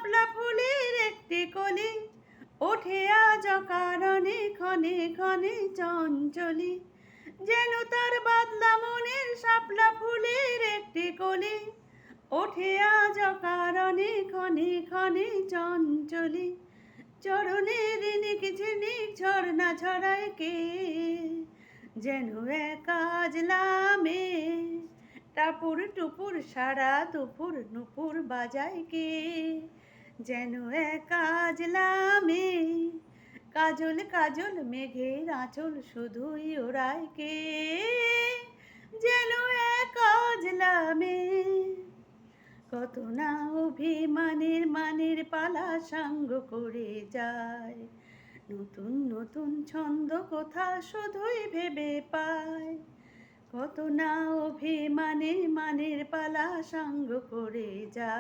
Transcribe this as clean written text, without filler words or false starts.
শাপলা ফুলের একটি কলি, ওঠে আজ অকারণে ক্ষণে ক্ষণে চঞ্চলি। যেন তার বাদলা মনের শাপলা ফুলের একটি কলি, ওঠে আজ অকারণে ক্ষণে ক্ষণে চঞ্চলি। চরণের ঝিনিক ঝিনিক ঝর্ণা ঝরায় কে, যেন এক আজলামে টাপুর টুপুর সারা দুপুর নুপুর বাজায় কে, যেন এক আজলামে কাজল কাজল মেঘের আঁচল শুধুই ওড়ায় কে, যেন এক আজলামে। কত না অভিমানের মানের পালা সাঙ্গ করে যায়, নতুন নতুন ছন্দ কথা শুধুই ভেবে পায়। কত না অভিমানের মানের পালা সাঙ্গ করে যায়।